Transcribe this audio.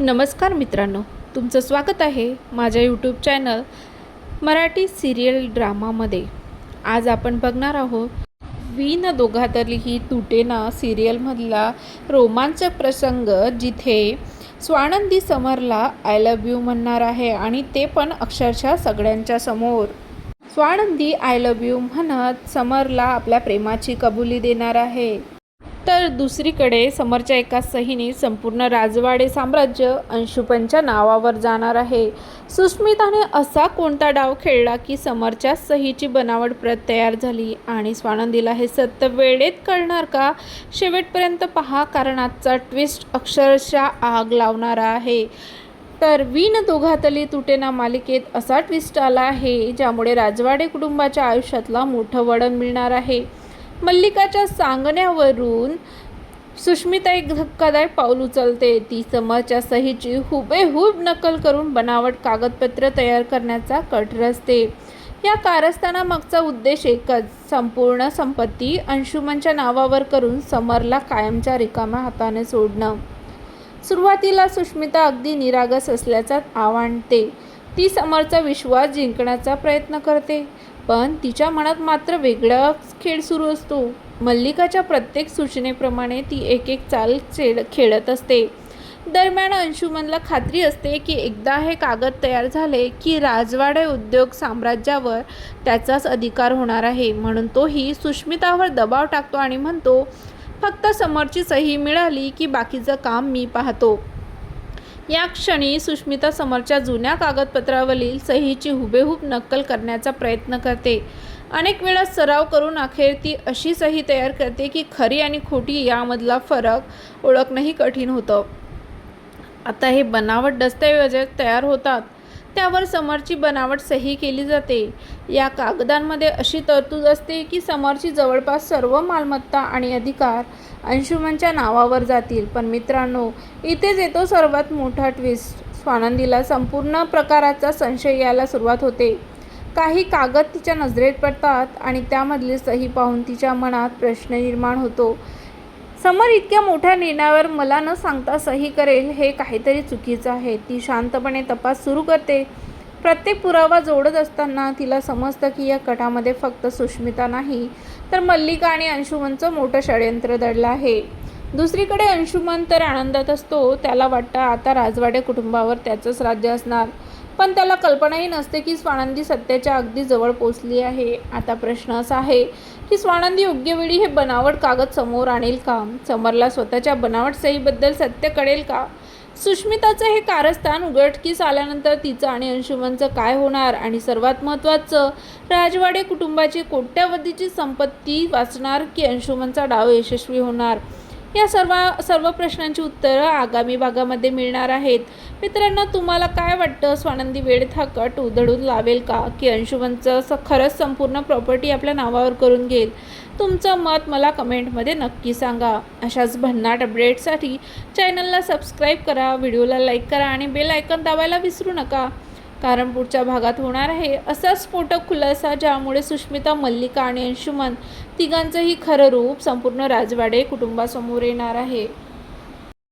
नमस्कार मित्रांनो, तुमचं स्वागत आहे माझ्या यूट्यूब चॅनल मराठी सिरियल ड्रामामध्ये। आज आपण बघणार आहोत वीन दोघातली ही तुटेना सिरियलमधला रोमांचक प्रसंग, जिथे स्वानंदी समरला आय लव्ह यू म्हणणार आहे आणि ते पण अक्षरशः सगळ्यांच्या समोर। स्वानंदी आय लव्ह यू म्हणत समरला आपल्या प्रेमाची कबुली देणार आहे। तर दुसरीकडे समरच्या एका सहीने संपूर्ण राजवाडे साम्राज्य अंशुमनच्या नावावर जाणार आहे। सुष्मिताने असा कोणता डाव खेळला की समरच्या सहीची बनावट प्रत तयार झाली आणि स्वानंदीला हे सत्य वेळेत कळणार का? शेवटपर्यंत पहा, कारण आजचा ट्विस्ट अक्षरशः आग लावणारा आहे। तर वीन दोघातली तुटेना मालिकेत असा ट्विस्ट आला आहे ज्यामुळे राजवाडे कुटुंबाच्या आयुष्यातला मोठं वळण मिळणार आहे। मल्लिकाच्या सांगण्यावरून सुष्मिता एक धक्कादायक पाऊल उचलते। ती समरच्या सहीची हुबेहूब नकल करून बनावट कागदपत्र तयार करण्याचा कट रचते। या कारस्थानामागचा उद्देश एकच, संपूर्ण संपत्ती अंशुमनच्या नावावर करून समरला कायमच्या रिकाम्या हाताने सोडणं। सुरुवातीला सुष्मिता अगदी निरागस असल्याचा आव आणते। ती समरचा विश्वास जिंकण्याचा प्रयत्न करते, पण तिच्या मनात मात्र वेगळाच खेळ सुरू असतो। मल्लिकाच्या प्रत्येक सूचनेप्रमाणे ती एक एक चाल खेळत असते। दरम्यान अंशुमनला खात्री असते की एकदा हे कागद तयार झाले की राजवाडे उद्योग साम्राज्यावर त्याचाच अधिकार होणार आहे। म्हणून तोही सुष्मितावर दबाव टाकतो आणि म्हणतो, फक्त समरची सही मिळाली की बाकीचं काम मी पाहतो। या क्षणी सुष्मिता समरच्या जुन्या कागदपत्रावरील सहीची हुबेहूब नक्कल करण्याचा प्रयत्न करते। अनेक वेळा सराव करून अखेर ती अशी सही तयार करते की खरी आणि खोटी यामधला फरक ओळखणंही कठीण होतं। आता हे बनावट दस्तऐवज तयार होतात, त्यावर समरची बनावट सही केली जाते। या कागदांमध्ये अशी तरतूद असते की समरची जवळपास सर्व मालमत्ता आणि अधिकार अंशुमनच्या नावावर जातील। पण मित्रांनो, इथेच येतो सर्वात मोठा ट्विस्ट। स्वानंदीला संपूर्ण प्रकाराचा संशय यायला सुरुवात होते। काही कागद तिच्या नजरेत पडतात आणि त्यामधली सही पाहून तिच्या मनात प्रश्न निर्माण होतो। समर इतक्या मोठ्या निर्णयावर मला न सांगता सही करेल हे काहीतरी चुकीचं आहे। ती शांतपणे तपास सुरू करते। प्रत्येक पुरावा जोडत असताना तिला समजतं की या कटामध्ये फक्त सुष्मिता नाही, तर मल्लिका आणि अंशुमनचं मोठं षडयंत्र दडलं आहे। दुसरीकडे अंशुमन तर आनंदात असतो। त्याला वाटतं आता राजवाडे कुटुंबावर त्याचंच राज्य असणार, पण त्याला कल्पनाही नसते की स्वानंदी सत्याच्या अगदी जवळ पोचली आहे। आता प्रश्न असा आहे की स्वानंदी योग्य वेळी हे बनावट कागद समोर आणेल का? समरला स्वतःच्या बनावट सहीबद्दल सत्य कळेल का? सुष्मिताचं हे कारस्थान उघडकीस आल्यानंतर तिचं आणि अंशुमनचं काय होणार? आणि सर्वात महत्त्वाचं, राजवाडे कुटुंबाची कोट्यावधीची संपत्ती वाचणार की अंशुमनचा डाव यशस्वी होणार? या सर्व प्रश्नांची उत्तरं आगामी भागामध्ये मिळणार आहेत। मित्रांनो, तुम्हाला काय वाटतं? स्वानंदी वेळेत हा कट उधळून लावेल का, की अंशुमनचं खरंच संपूर्ण प्रॉपर्टी आपल्या नावावर करून घेईल? तुमचं मत मला कमेंटमध्ये नक्की सांगा। अशाच भन्नाट अपडेट्ससाठी चॅनलला सबस्क्राईब करा, व्हिडिओला लाईक करा आणि बेल आयकॉन दाबायला विसरू नका, कारण पुढच्या भागात होणार आहे असा स्फोटक खुलासा ज्यामुळे सुष्मिता, मल्लिका आणि अंशुमन तिघांचंही खरं रूप संपूर्ण राजवाडे कुटुंबासमोर येणार आहे।